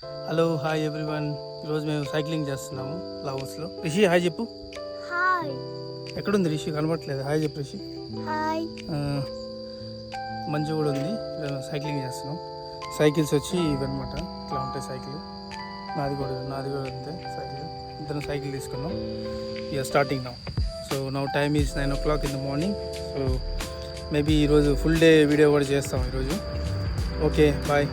Hello hi everyone. ఈరోజు మేము cycling చేస్తున్నాము లావోస్లో. రిషి హాయ్ చెప్పు. హాయ్. ఎక్కడుంది రిషి? కనబడట్లేదు. హాయ్ చెప్పు రిషి. హాయ్. మంచు కూడా ఉంది. సైక్లింగ్ చేస్తున్నాం. సైకిల్స్ వచ్చి ఇవన్నమాట, ఇట్లా ఉంటాయి సైకిల్. నాది కూడా అంతే సైకిల్. ఇద్దరం సైకిల్ తీసుకున్నాం. ఇక starting now. So now time is 9 o'clock in the morning. So maybe ఈరోజు ఫుల్ డే వీడియో కూడా చేస్తాం ఈరోజు. Okay bye.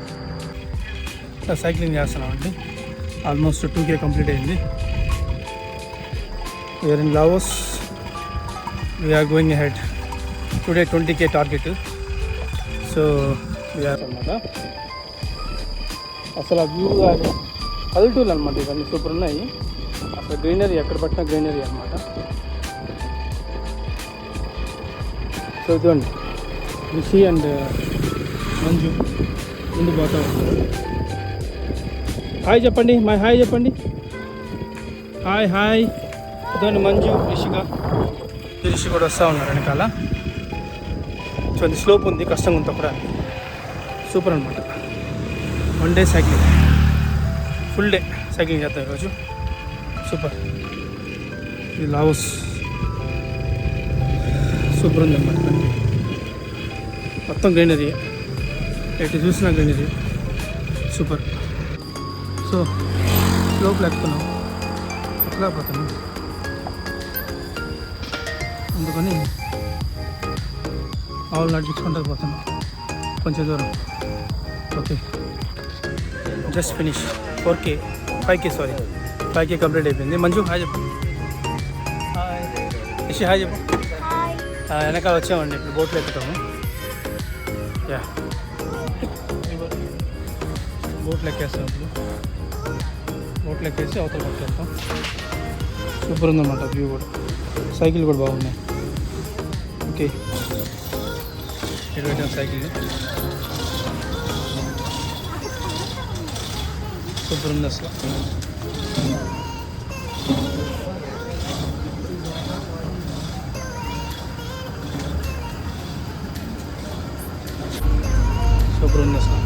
సైక్లింగ్ చేస్తున్నామండి. ఆల్మోస్ట్ 2K కంప్లీట్ అయింది. We're in Laos. We're going ahead. Today 20K target. So we're అనమాట. అసలు ఆ view కానీ పల్లెటూర్లు అనమాట, ఇవన్నీ సూపర్ ఉన్నాయి. అసలు గ్రీనరీ ఎక్కడ పట్టినా గ్రీనరీ అనమాట. సో ఇదిగోండి రిషి అండ్ మంజు ముందు పోతా ఉంటారు. హాయ్ చెప్పండి, మై హాయ్ చెప్పండి. Hi hi. ఇదండి మంజు, రిషి కూడా వస్తూ ఉన్నారు వెనకాల. కొంచెం స్లోప్ ఉంది, కష్టంగా ఉంది తప్పడానికి. సూపర్ అనమాట. 1 day cycling, full day cycling చేస్తాం ఈరోజు. సూపర్. ఇది లావోస్ సూపర్ ఉందన్నమాట. మొత్తం గ్రీనరీ, ఎటు చూసినా గ్రీనరీ. సూపర్. సో స్లోప్ ఎక్కుతున్నాం, ఎక్కలేకపోతున్నాం. అందుకని ఆవులు నడిపించుకుంటూ పోతున్నాం కొంచెం దూరం. Okay, just finish. 5K complete అయిపోయింది. మంజు హాయ్ చెప్పు. హాయ్ రిషి హాయ్ చెప్పు. వెనకాల వచ్చామండి, ఇప్పుడు బోట్లో ఎక్కుతాము. యా, బోట్లు ఎక్కేస్తాం. ఇప్పుడు బోట్లు ఎక్కేసి అవతల పట్టుకెళ్తాం. సూపర్ ఉందన్నమాట వ్యూ కూడా. సైకిల్ కూడా బాగున్నాయి. ఓకే, ఇటు పెట్టాం సైకిల్. సూపర్ ఉంది అసలు. సూపర్ ఉంది అసలు.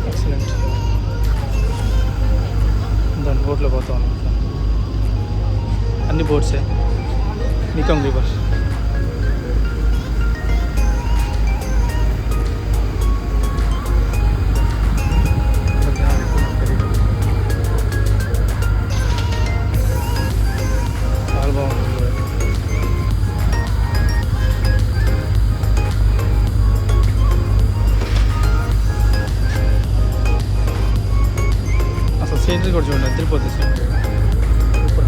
ఎక్సలెంట్. దాని బోట్లో పోతా ఉన్నాం. అన్ని బోట్సే. నికమ్ రివర్. చాలా బాగుంది. అసలు సీనరీ కూడా చూడండి, అదిరిపోతుంది సీనరీ. సూపర్.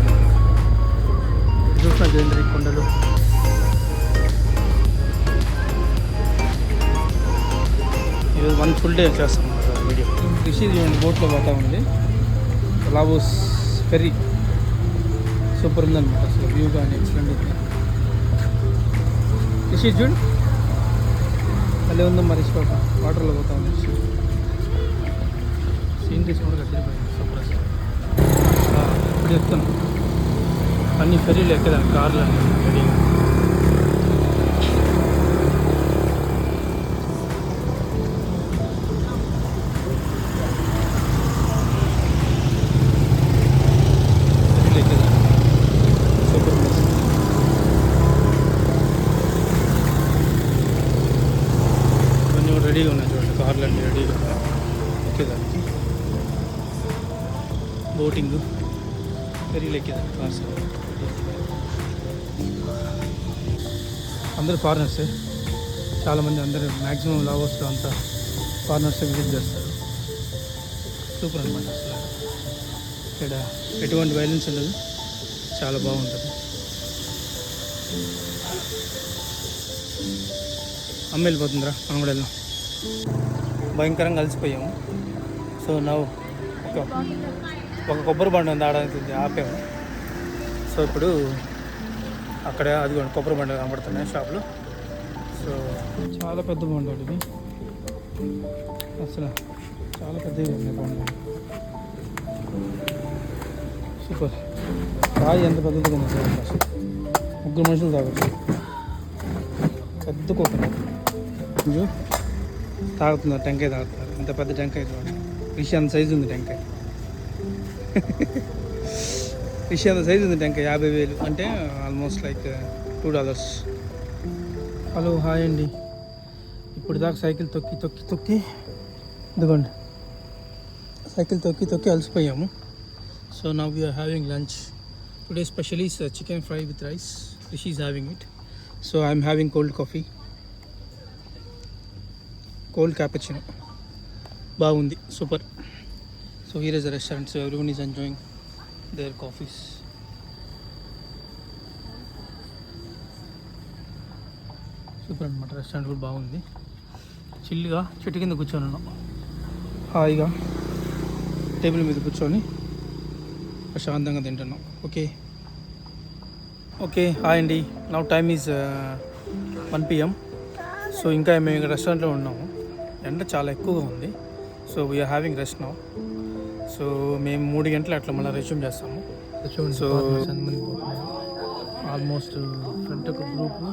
చూసిన గ్రీనరీ, కొండలు. ఈరోజు 1 full డే చేస్తాం వీడియో. రిషి చూడండి బోట్లో పోతా ఉంది. లావోస్ ఫెర్రీ సూపర్ ఉందన్నమాట అసలు. వ్యూ కానీ ఎక్సలెంట్ ఉంది. రిషి చూడు అలా ఉందమ్మా. రిషి వాటర్లో పోతా ఉంది. రిషి సీనరీస్ కూడా కట్టిపోయింది. సూపర్ అసలు. ఇప్పుడు చెప్తాను అన్ని ఫెర్రీలు ఎక్కదాన్ని, కార్లు అన్నీ రెడీగా. Super place. ఇవన్నీ కూడా రెడీగా ఉన్నాయి చూడండి, కార్లు అన్నీ రెడీగా ఉన్నాయి ఎక్కేదానికి. Boating, ఫెరీలు ఎక్కేదాన్ని cars. అందరూ ఫారినర్సే చాలామంది. అందరూ మ్యాక్సిమం లావోస్లో అంతా ఫారినర్సే విజిట్ చేస్తారు. సూపర్ అనమాట అసలు. ఇక్కడ ఎటువంటి వైలెన్స్ ఉండదు, చాలా బాగుంటుంది. అమ్మ వెళ్ళిపోతుందిరా, మనం కూడా వెళ్దాం. భయంకరంగా కలిసిపోయాము. సో నవ్వు ఒక కొబ్బరి బండి ఉంది, ఆడడానికి ఆపాము. సో ఇప్పుడు అక్కడ అది కొబ్బరి బండి కనబడుతున్నాయి షాప్లో. సో చాలా పెద్ద బండి ఇది అసలు, చాలా పెద్దగా ఉంది బండి. సూపర్. రాయి ఎంత పెద్దదిగా ఉంది చూడండి అసలు. 3 మనుషులు తాగొచ్చు. పెద్ద కోకోనట్ తాగుతున్నారు, టెంకాయ తాగుతున్నారు. ఇంత పెద్ద టెంకాయ చూడండి. రిషి అంత సైజు ఉంది టెంకాయ. రిషి అంత సైజు ఉంది టెంకాయ. 50,000 అంటే ఆల్మోస్ట్ లైక్ $2. హలో హాయ్ అండి. ఇప్పుడు దాకా సైకిల్ తొక్కి ఇదిగోండి, సైకిల్ తొక్కి అలసిపోయాము. So now we are having lunch. Today special is chicken fry with rice. Rishi is having it. So I'm having cold coffee, cold cappuccino. బాగుంది, super. So here is a restaurant. So everyone is enjoying their coffees. Super అనమాట. Restaurant కూడా బాగుంది. చిల్లుగా చెట్టు కింద కూర్చొని ఉన్నాం, హాయిగా table మీద కూర్చొని ప్రశాంతంగా తింటున్నాం. ఓకే హాయ్ అండి. Now time is 1 PM. So ఇంకా మేము ఇక్కడ రెస్టారెంట్లో ఉన్నాము. ఎండ చాలా ఎక్కువగా ఉంది. So we're having rest now. So మేము 3 గంటలు అట్లా మళ్ళీ రెజ్యూమ్ చేస్తాము. సో ఆల్మోస్ట్ ఫ్రంట్ ఒక గ్రూపు,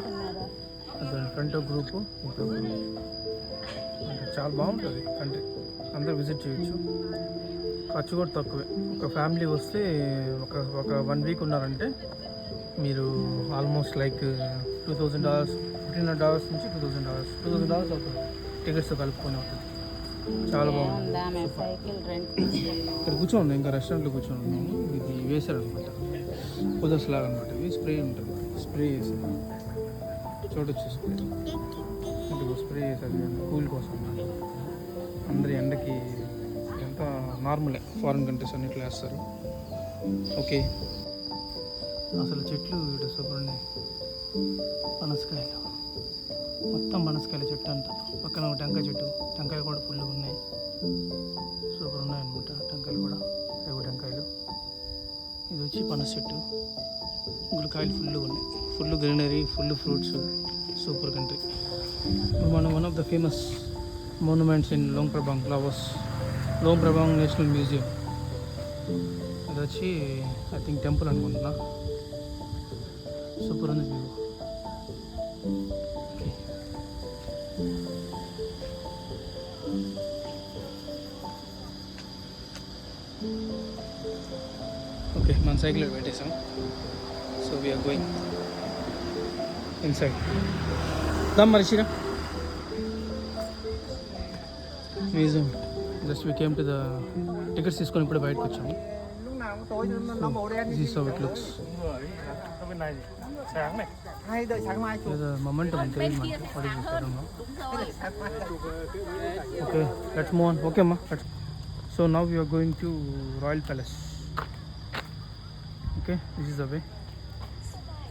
అంటే చాలా బాగుంటుంది కంట్రీ. అందరూ విజిట్ చేయొచ్చు, ఖర్చు కూడా తక్కువే. ఒక ఫ్యామిలీ వస్తే ఒక 1 వీక్ ఉన్నారంటే మీరు ఆల్మోస్ట్ లైక్ $2,000, $1,500 నుంచి $2,000 అవుతుంది టికెట్స్ కలుపుకొని అవుతుంది. చాలా బాగుంది. ఇక్కడ కూర్చోండి, ఇంకా రెస్టారెంట్లో కూర్చొని ఉన్నాము. ఇది వేసారనమాట, కూలర్స్ లాగా అనమాట. ఇది స్ప్రే ఉంటుంది, స్ప్రే వేసి చూడొచ్చు. స్ప్రే వేసారు కూల్ కోసం అన్నమాట. అందరి ఎండకి ఎంత నార్మలే, ఫారిన్ కంట్రీస్ అన్నిట్లో వేస్తారు. ఓకే, అసలు చెట్లు ఇక్కడ సూపర్ ఉన్నాయి. పనసకాయలు, మొత్తం పనసకాయల చెట్టు అంతా. పక్కన ఒక టెంకాయ చెట్టు, టెంకాయలు కూడా ఫుల్గా ఉన్నాయి. సూపర్ ఉన్నాయన్నమాట టెంకాయలు కూడా. టెంకాయలు, ఇది వచ్చి పనస చెట్టు. గుడికాయలు ఫుల్గా ఉన్నాయి, full greenery, full fruits. Super country. One of the famous monuments in Luang Prabang flowers, Luang Prabang national museum. అది వచ్చి ఐ థింక్ టెంపుల్ అనుకుంటున్నా. సూపర్ ఉంది వ్యూ. ఓకే, మన సైకిల్ పెట్టేసాం. So we are going inside. దమ్ మరిచిరా museum. Just we came to the tickets తీసుకొని ఇప్పుడు బయటకు వచ్చాము. This how it looks. Momentum తెలియదు మనకు. Okay, let's move on. Okay అమ్మా. So now we are going to royal palace. Okay, this is the way.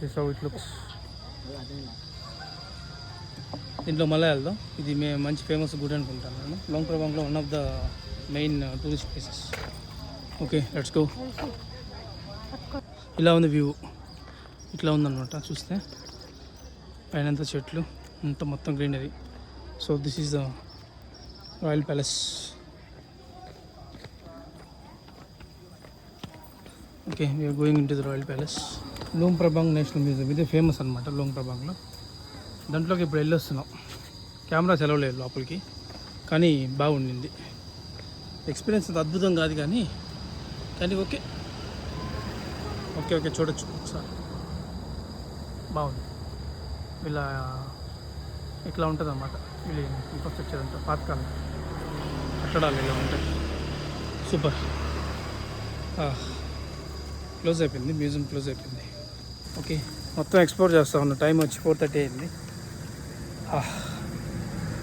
This how it looks. దీంట్లో మళ్ళీ వెళ్దాం. ఇది మంచి ఫేమస్ గుడి అనుకుంటాను నేను. లోంగ్ ప్రభాంగ్లో one of the main tourist places. Okay, let's go. ఇలా ఉంది వ్యూ, ఇట్లా ఉందన్నమాట. చూస్తే పైనంత చెట్లు, అంత మొత్తం greenery. So this is the royal palace. Okay, we are going in to the royal palace. Luang Prabang national museum, ఇది ఫేమస్ అనమాట లోంగ్ ప్రభాంగ్లో. దాంట్లోకి ఇప్పుడు వెళ్ళొస్తున్నాం. కెమెరా సెలవులేదు లోపలికి, కానీ బాగుండింది. ఎక్స్పీరియన్స్ అంత అద్భుతం కాదు కానీ ఓకే చూడొచ్చు ఒకసారి. బాగుంది. ఇలా ఇట్లా ఉంటుంది అన్నమాట. వీళ్ళు ఇన్ఫ్రాస్ట్రక్చర్ అంతా పాతకాలం కట్టడాలు ఇలా ఉంటాయి. సూపర్. క్లోజ్ అయిపోయింది, మ్యూజియం క్లోజ్ అయిపోయింది. ఓకే, మొత్తం ఎక్స్ప్లోర్ చేస్తా ఉన్నా. టైం వచ్చి 4:30 అయింది.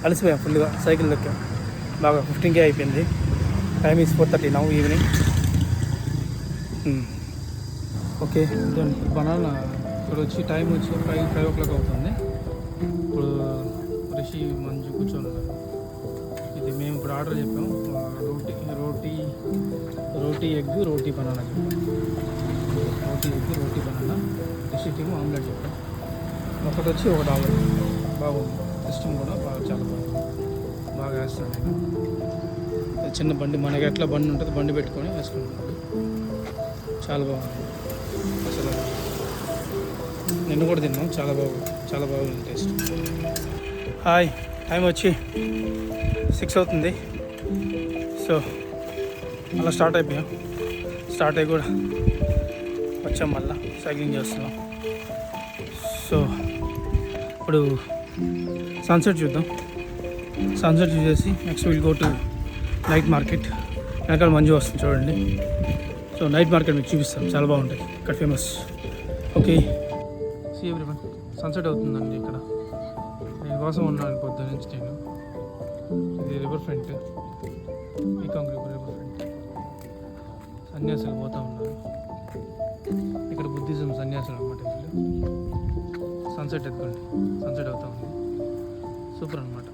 అలసిపోయాం ఫుల్గా, సైకిల్ దొక్కాం బాగా. 15K అయిపోయింది. Time is 4:30 now evening. Okay, banana ఇక్కడ వచ్చి టైం వచ్చి 5 o'clock అవుతుంది. ఇప్పుడు రిషి మంచి కూర్చొని ఉన్నారు. ఇది మేము ఇప్పుడు ఆర్డర్ చెప్పాము. రోటీ ఎగ్, రోటీ బనానా చెప్పాం. రోటీ ఎగ్, రోటీ బనానా. రిషికేమో ఆమ్లెట్ చెప్పాం. ఒకటి వచ్చి ఒకటి ఆమ్లెట్. బాగుంది. సిస్టమ్ కూడా చాలా బాగా వేస్తాను నేను. చిన్న బండి, మనకి ఎట్లా బండి ఉంటుంది, బండి పెట్టుకొని వేసుకుంటున్నాడు. చాలా బాగుంది అసలు. నిన్ను కూడా తిన్నాం, చాలా బాగుంది టేస్ట్. హాయ్, టైం వచ్చి 6 అవుతుంది. సో అలా స్టార్ట్ అయిపోయాం. స్టార్ట్ అయ్యి కూడా వచ్చాం, మళ్ళీ సైక్లింగ్ చేస్తున్నాం. సో ఇప్పుడు సన్సెట్ చూద్దాం. సన్సెట్ చూసేసి next will go to night market. వెనకాల మంజు వస్తుంది చూడండి. సో నైట్ మార్కెట్ మీకు చూపిస్తాం, చాలా బాగుంటుంది ఇక్కడ, famous. Okay, see everyone, sunset అవుతుందండి ఇక్కడ. నేను కోసం ఉన్నాను పొద్దు నుంచి. నేను ఇది రివర్ ఫ్రంట్, ఈకాంగ్ రివర్ ఫ్రంట్. సన్యాసులు పోతూ ఉన్నారు ఇక్కడ, బుద్ధిజం సన్యాసులు అనమాట వీళ్ళు. సన్సెట్ ఎత్తుకోండి, సన్సెట్ అవుతూ ఉంది, సూపర్ అనమాట.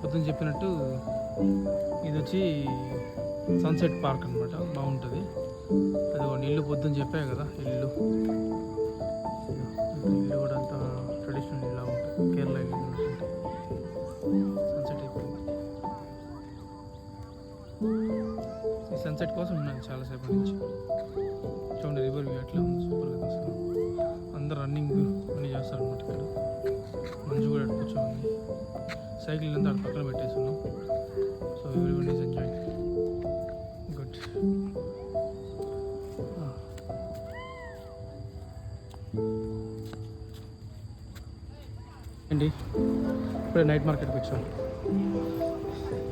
పొద్దున్న చెప్పినట్టు ఇది వచ్చి సన్సెట్ పార్క్ అనమాట, బాగుంటుంది. అదిగోండి ఇల్లు, పొద్దున్న చెప్పాయి కదా ఇల్లు. ఇల్లు కూడా అంతా ట్రెడిషనల్ ఇలా ఉంటుంది, కేరళ ఇల్లు ఉంటుంది. సన్సెట్ అయిపోయింది. ఈ సన్సెట్ కోసం ఉన్నాను చాలాసేపు నుంచి. చూడండి రివర్ వ్యూ ఎట్లా ఉంది, సూపర్ కదా అసలు. అందరు రన్నింగ్ అన్నీ చేస్తారనమాట ఇక్కడ. మంచు కూడా కూర్చోండి. సైకిల్ అంతా అక్కడ పక్కన పెట్టేస్తున్నాం. So everyone is enjoying. Good. అండి ఇప్పుడే నైట్ మార్కెట్కి వచ్చాం.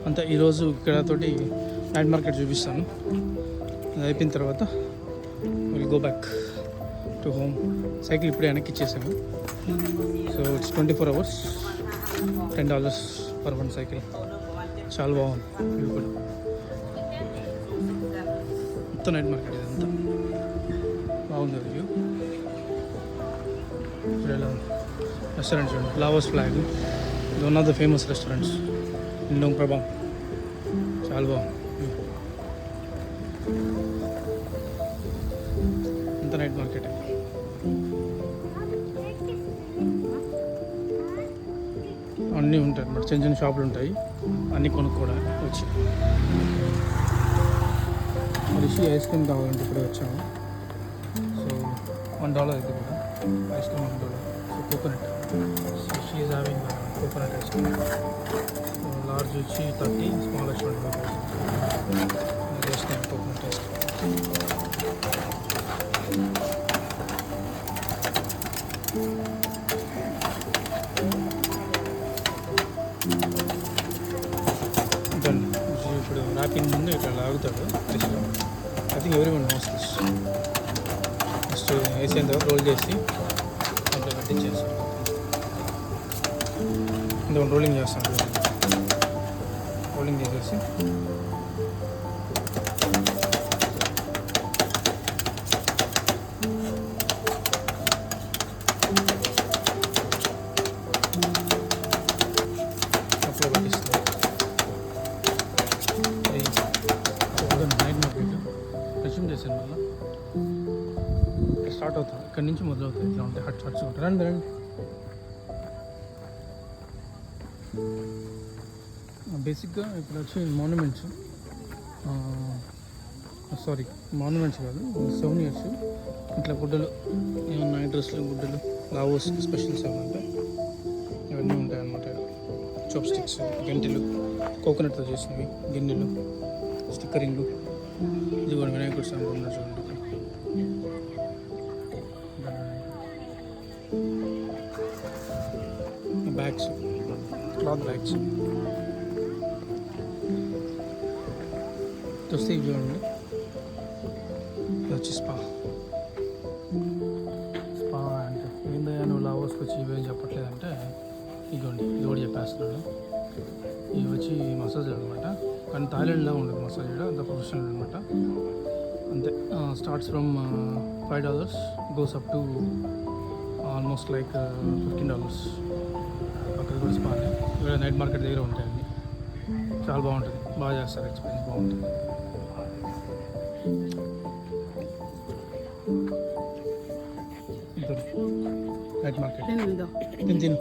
అంతా ఈరోజు ఇక్కడ తోటి నైట్ మార్కెట్ చూపిస్తాను. అది అయిపోయిన తర్వాత will go back to home. Cycle ఇప్పుడే వెనక్కి ఇచ్చేసాము. So it's 24 hours, $10 per one cycle. చాలా బాగుంది వ్యూ కూడా. మొత్తం నైట్ మార్కెట్ ఇదంతా బాగుంది వ్యూ. ఇప్పుడు ఎలా ఉంది రెస్టారెంట్ చూడండి, ఫ్లవర్స్ ఫ్లాగ్. ఇది one of the famous restaurants in Luang ప్రభావ్. చాలా బాగుంది. అంత నైట్ మార్కెట్. అన్నీ ఉంటాయి అన్నమాట, చిన్న చిన్న షాపులు ఉంటాయి, అన్నీ కొనుక్కోవడానికి వచ్చి. రిషి ఐస్ క్రీమ్ కావాలంటే ఇప్పుడే వచ్చాము. సో $1 అయితే కూడా ice cream $1. So coconut, she is having coconut ice cream. Large వచ్చి 30, స్మాల్ వచ్చి 25. Ice cream, coconut ice cream. ఇప్పుడు ర్యాపింగ్ ముందు ఇట్లా లాగుతాడు ఐస్లో. I think everyone knows this. First వేసేంత వరకు రోల్ చేసి దాంట్లో కట్టించేస్తాడు. ఇంత రోలింగ్ చేస్తాడు. రోలింగ్ చేసేసి అప్పుడు పట్టిస్తాడు. నైట్ మార్కెట్ రెజ్యూమ్ చేశాను. మళ్ళీ స్టార్ట్ అవుతుంది, ఇక్కడి నుంచి మొదలవుతుంది. ఇట్లా ఉంటాయి హట్స్ ఉంటాయి. రండి రండి. బేసిక్గా ఇక్కడ వచ్చి మాన్యుమెంట్స్ కాదు, సోనియర్స్. ఇట్లా గుడ్డలు ఏమన్నా డ్రెస్లు, గుడ్డలు, లావోస్ స్పెషల్స్ ఏమన్నా ఇవన్నీ ఉంటాయి అన్నమాట. చాప్ స్టిక్స్, గంటెలు, కోకోనట్తో చేసినవి, గిన్నెలు, స్టిక్కరింగ్లు. ఇది కూడా వినాయకుడు సాంగ్ ఉన్నారు చూడండి. బ్యాగ్స్, క్లాత్ బ్యాగ్స్ వస్తే ఇవి చూడండి. ఇది వచ్చి స్పా అంటే ఏందయ్యా నువ్వు లావోస్కి వచ్చి ఇవేం చెప్పట్లేదంటే, ఇదిగోండి ఇది కూడా చెప్పేస్తున్నాడు. ఇవి వచ్చి మసాజ్ అనమాట, కానీ థాయిలాండ్లో ఉండదు మసాజ్, అంత ప్రొఫెషనల్ అనమాట. అంతే. Starts from $5, goes up to almost like $15. అక్కడ కూడా స్పానే. ఇక్కడ నైట్ మార్కెట్ దగ్గర ఉంటాయండి. చాలా బాగుంటుంది, బాగా చేస్తారు, ఎక్స్పీరియన్స్ బాగుంటుంది. నైట్ మార్కెట్ తిను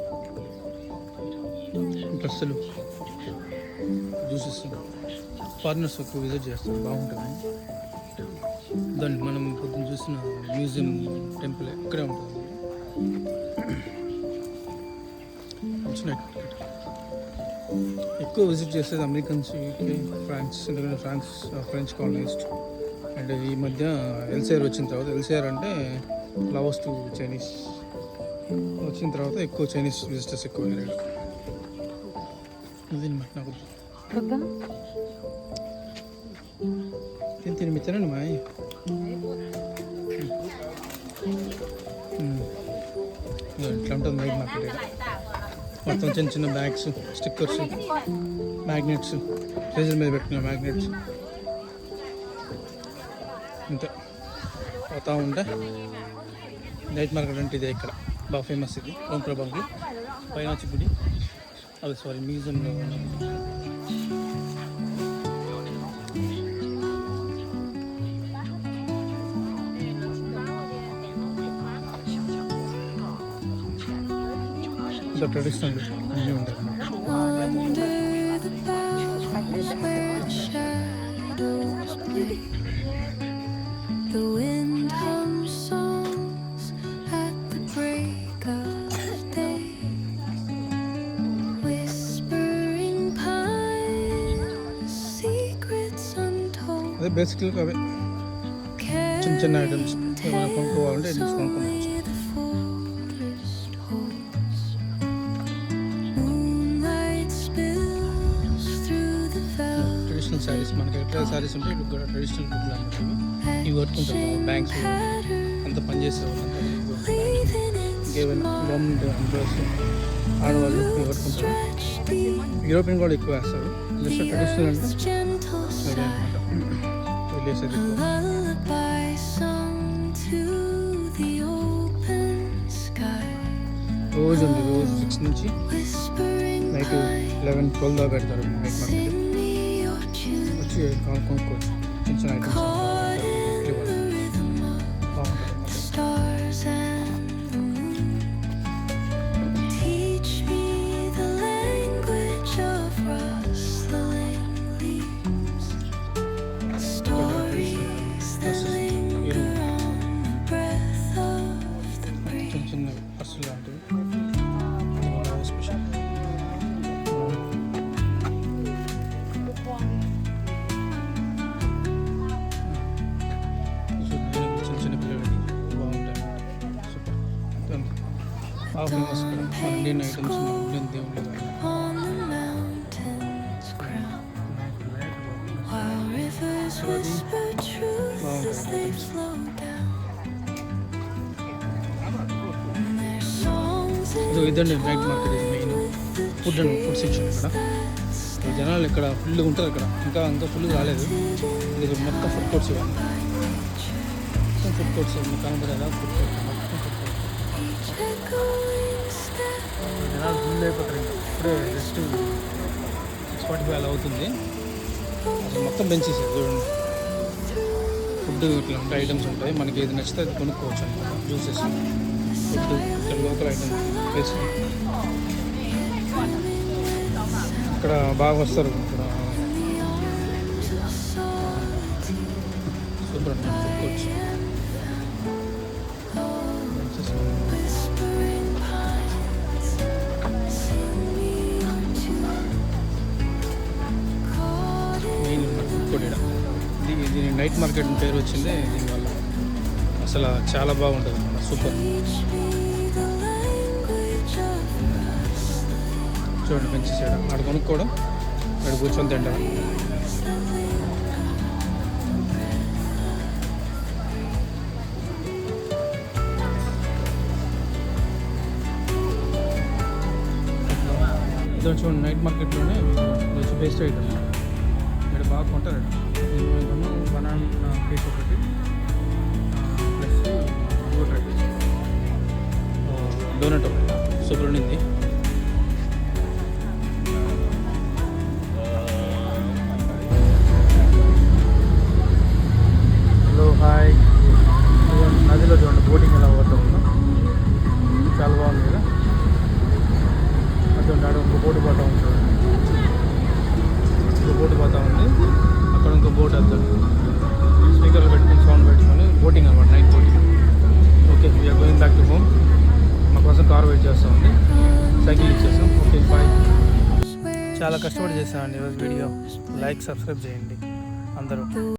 డ్రెస్సులు, జ్యూసెస్. ఫారినర్స్ ఎక్కువ విజిట్ చేస్తారు, బాగుంటుంది. దాన్ని మనం పొద్దున్న చూసిన మ్యూజియం, టెంపుల్ ఇక్కడే ఉంటుంది. నైట్ మార్కెట్ ఎక్కువ విజిట్ చేసేది అమెరికన్స్, యూకే, ఫ్రాన్స్. ఎందుకంటే ఫ్రెంచ్ కాలనైజ్డ్. అండ్ ఈ మధ్య ఎల్సీఆర్ వచ్చిన తర్వాత, ఎల్సీఆర్ అంటే లవర్స్ టు చైనీస్ వచ్చిన తర్వాత ఎక్కువ చైనీస్ విజిటర్స్ ఎక్కువ అయ్యారు. ఇది నాకు తిని మిచ్చనండి మా ఇట్లా ఉంటుంది నైట్ మార్కెట్. మొత్తం చిన్న చిన్న బ్యాగ్స్, స్టిక్కర్స్, మ్యాగ్నెట్స్, ఫ్రీజర్ మీద పెట్టుకున్న మ్యాగ్నెట్స్ ఇంత పోతా ఉంటే నైట్ మార్కెట్ అంటే ఇదే. ఇక్కడ బాగా ఫేమస్ ఇది ఓంకార బంగ్లీ పైన వచ్చి గుడి, అది సారీ మ్యూజియంలో. ఇంత ట్రెడిషనల్ అన్నీ ఉంటాయి. The wind hums songs at the break of day, whispering pines, secrets untold. అదే బేసిక్గా అవే చిన్న చిన్న ఐటమ్స్ ఏమైనా కొనుక్కోవాలంటే కొనుక్కోవచ్చు. ట్రెడిషనల్ శారీస్ మనకి ఎట్లా శారీస్ ఉంటాయి ఇప్పుడు కూడా ట్రెడిషనల్ ఫుడ్ లాంటివి ఇవి కట్టుకుంటారు. బ్యాంక్స్ అంతా పనిచేసే వాళ్ళంతా ఇంకేమైనా గవర్నమెంట్ ఎంప్లాయీస్ ఆడవాళ్ళు ఇవి కట్టుకుంటారు. యూరోపియన్ కూడా ఎక్కువ వేస్తారు. జస్ట్ ట్రెడిషనల్ అంటే అదే అనమాట. విలేజ్ అది ఎక్కువ. రోజు ఉంది, రోజు 6 నుంచి నైట్ 11-12 దాకా పెడతారు నైట్ మార్కెట్. వచ్చి కొనుక్కోవచ్చు చిన్న చిన్న ఐటమ్స్ చిన్న చిన్న పర్సులు లాంటివి స్పెషల్. చిన్న పిల్లలకి బాగుంటాయి. సూపర్ బాగా ఫేమస్ ఇక్కడ మన ఇండియన్ ఐటమ్స్, ఇండియన్ దేవుళ్ళు ఇదండి నైట్ మార్కెట్. ఇది main food and food section. ఇక్కడ జనాలు ఇక్కడ ఫుల్గా ఉంటారు. ఇక్కడ ఇంకా ఫుల్గా రాలేదు. ఇది మొత్తం ఫుడ్ కోర్ట్స్ ఇవ్వాలి. మొత్తం ఫుడ్ కోర్ట్స్ కనబడేలా ఫుడ్ కోర్ట్స్ మొత్తం ఫుడ్ కోర్ట్స్. జనాలు ఫుల్ అయిపోతారు. ఇంకా ఇప్పుడే జస్ట్ 6:45 అలా అవుతుంది. అసలు మొత్తం పెంచేసారు చూడండి. ఫుడ్ ఇట్లా ఉంటాయి, ఐటమ్స్ ఉంటాయి. మనకి ఏది నచ్చితే అది కొనుక్కోవచ్చు అనమాట. జ్యూసెస్, ఫుడ్, ఇక్కడ లోకల్ ఐటమ్స్ ప్లేస్. ఇక్కడ బాగా వస్తారు. ఇక్కడ సూపర్ అండి food courts. Main food court ఇక్కడ. ఇది నైట్ మార్కెట్ పేరు వచ్చిందే దీనివల్ల. అసలు చాలా బాగుంటుంది అన్నమాట. సూపర్. చూడండి పెంచేసాడు. ఆడ కొనుక్కోవడం, ఇక్కడ కూర్చొని తింటాం. ఇదో చూడండి నైట్ మార్కెట్లోనే వచ్చి బెస్ట్ ఐటమ్. ఇక్కడ బాగా కొంటారు. బనానా కేక్ ఒకటి ప్లస్ డోనట్ ఒకటి సూపర్ ఉండింది. Hello hi. నదిలో చూడండి బోటింగ్ ఎలా పోతూ ఉందో. చాలా బాగుంది కదా. అక్కడ ఇంకో బోటు పోతూ ఉంటుంది. ఇంకో బోటు పోతూ ఉంది. అక్కడ ఇంకో బోట్ వెళ్తాడు. స్పీకర్లు పెట్టుకుని సౌండ్ పెట్టుకొని బోటింగ్ అనమాట, night boating. Okay we are going back to home. మా కోసం కార్ వెయిట్ చేస్తూ ఉంది. సైకిల్ ఇచ్చేస్తాం. Okay bye. చాలా కష్టపడి చేసామండి ఈరోజు వీడియో. లైక్ సబ్స్క్రైబ్ చేయండి అందరూ.